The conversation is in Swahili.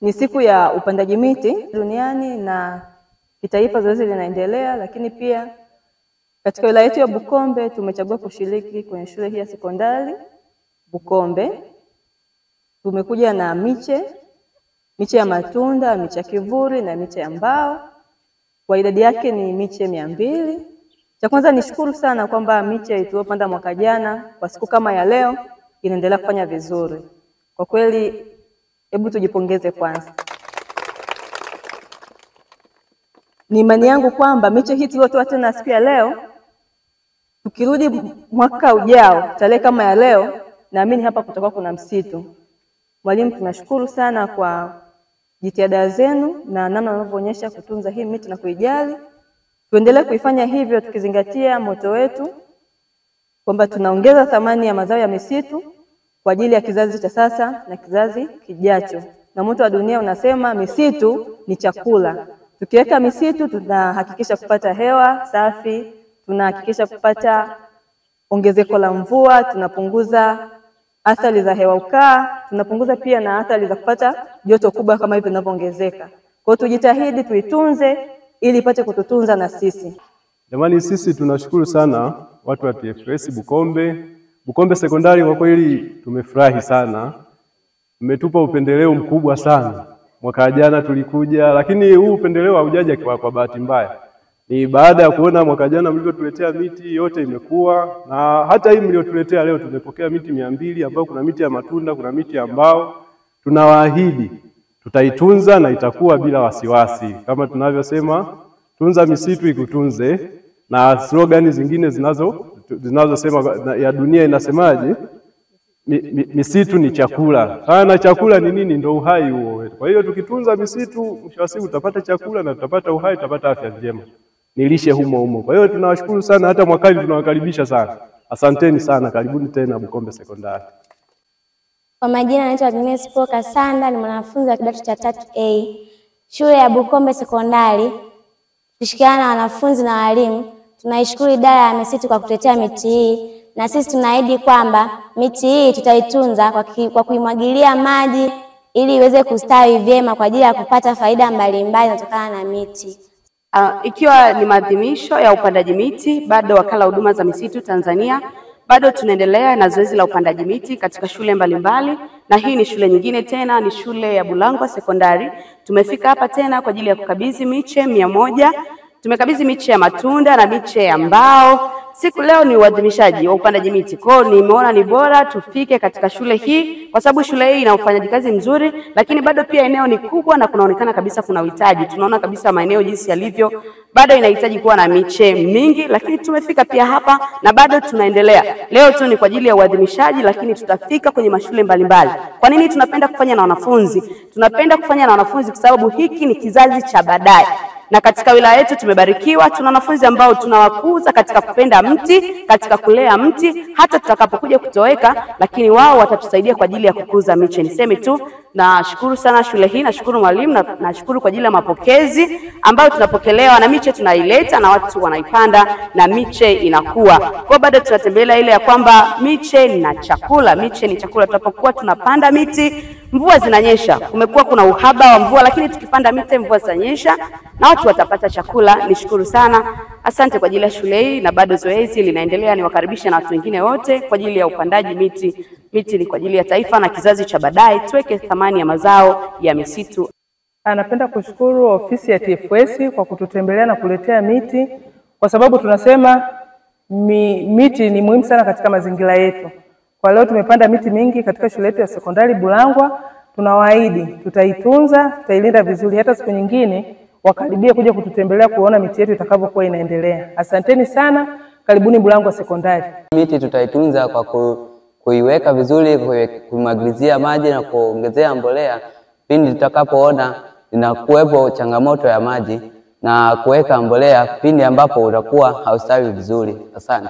Ni siku ya upandaji miti duniani na kitaifa, zoezi linaendelea, lakini pia katika wilaya yetu ya Bukombe tumechagua kushiriki kwenye shule hii ya sekondari Bukombe. Tumekuja na miche ya matunda, miche ya kivuli na miche ya mbao. Kwa idadi yake ni miche 200. Cha kwanza nishukuru sana kwamba miche tuliyopanda mwaka jana kwa siku kama ya leo inaendelea kufanya vizuri. Kwa kweli hebu tujipongeze kwanza. Ni imani yangu kwamba miche hii tuliyotoa tena siku ya leo, tukirudi mwaka ujao tarehe kama ya leo, naamini hapa kutakuwa kuna msitu. Mwalimu, tunashukuru sana kwa jitihada zenu na namna mnavyoonyesha kutunza hii miti na kuijali. Tuendelee kuifanya hivyo tukizingatia moto wetu kwamba tunaongeza thamani ya mazao ya misitu kwa ajili ya kizazi cha sasa na kizazi kijacho. Na moto wa dunia unasema misitu ni chakula. Tukiweka misitu tunahakikisha kupata hewa safi, tunahakikisha kupata ongezeko la mvua, tunapunguza athari za hewa ukaa, tunapunguza pia na athari za kupata joto kubwa kama hivi linavyoongezeka. Kwa hiyo tujitahidi tuitunze ili ipate kututunza na sisi. Jamani, sisi tunashukuru sana watu wa TFS Bukombe Sekondari, kwa kweli tumefurahi sana. Mmetupa upendeleo mkubwa sana. Mwaka jana tulikuja, lakini huu upendeleo haujaja kwa bahati mbaya. Ni baada ya kuona mwaka jana mlivyotuletea miti yote imekuwa, na hata hii mliotuletea leo tumepokea miti 200 ambayo kuna miti ya matunda, kuna miti ya mbao. Tunawaahidi tutaitunza na itakuwa bila wasiwasi. Kama tunavyosema, tunza misitu ikutunze, na slogan zingine zinazosema ya dunia inasemaje? Misitu ni chakula. Na chakula ni nini? Ndio uhai huo. Kwa hiyo tukitunza misitu, mwisho wa siku tutapata chakula na tutapata uhai, tutapata afya njema. Nilishe humo. Kwa hiyo tunawashukuru sana, hata mwakani tunawakaribisha sana. Asanteni sana, karibuni tena Bukombe Sekondari. Kwa majina naitwa Agnes Paul Kasanda, ni mwanafunzi wa kidato cha 3A shule ya Bukombe Sekondari. Tukishirikiana na wanafunzi na walimu, tunaishukuru idara ya misitu kwa kutetea miti hii, na sisi tunaahidi kwamba miti hii tutaitunza kwa kuimwagilia maji ili iweze kustawi vyema kwa ajili ya kupata faida mbalimbali zinazotokana na miti. Ikiwa ni maadhimisho ya upandaji miti, bado wakala huduma za misitu Tanzania bado tunaendelea na zoezi la upandaji miti katika shule mbalimbali, na hii ni shule nyingine tena, ni shule ya Bulangwa Sekondari. Tumefika hapa tena kwa ajili ya kukabidhi miche 100. Tumekabidhi miche ya matunda na miche ya mbao. Siku leo ni uadhimishaji wa upandaji miti. Kwa hiyo nimeona ni bora tufike katika shule hii kwa sababu shule hii ina ufanyaji kazi mzuri, lakini bado pia eneo ni kubwa na kunaonekana kabisa kuna uhitaji. Tunaona kabisa maeneo jinsi yalivyo, bado inahitaji kuwa na miche mingi, lakini tumefika pia hapa na bado tunaendelea. Leo tu ni kwa ajili ya uadhimishaji, lakini tutafika kwenye mashule mbalimbali. Kwa nini tunapenda kufanya na wanafunzi? Tunapenda kufanya na wanafunzi kwa sababu hiki ni kizazi cha baadaye. Na katika wilaya yetu tumebarikiwa, tuna wanafunzi ambao tunawakuza katika kupenda mti, katika kulea mti, hata tutakapokuja kutoweka, lakini wao watatusaidia kwa ajili ya kukuza miche. Niseme tu nashukuru sana shule hii, nashukuru mwalimu, na nashukuru kwa ajili ya mapokezi ambayo tunapokelewa, na miche tunaileta na watu wanaipanda na miche inakuwa. Kwa bado tunatembelea ile ya kwamba miche ni chakula, miche ni chakula. Tunapokuwa tunapanda miti, mvua zinanyesha. Kumekuwa kuna uhaba wa mvua, lakini tukipanda miti mvua zitanyesha na watu watapata chakula. Nishukuru sana. Asante kwa ajili ya shule hii, na bado zoezi linaendelea. Niwakaribisha na watu wengine wote kwa ajili ya upandaji miti. Miti ni kwa ajili ya taifa na kizazi cha baadaye. Tuweke thamani ya mazao ya misitu. Napenda kushukuru ofisi ya TFS kwa kututembelea na kuletea miti, kwa sababu tunasema miti ni muhimu sana katika mazingira yetu. Kwa leo tumepanda miti mingi katika shule yetu ya sekondari Bulangwa. Tunawaahidi tutaitunza, tutailinda vizuri, hata siku nyingine wakaribia kuja kututembelea kuona miti yetu itakavyokuwa inaendelea. Asanteni sana, karibuni Bulangwa Sekondari. Miti tutaitunza kwa kuiweka vizuri, kuimwagilizia maji na kuongezea mbolea pindi tutakapoona inakuwepo changamoto ya maji, na kuweka mbolea pindi ambapo utakuwa haustawi vizuri. Asante.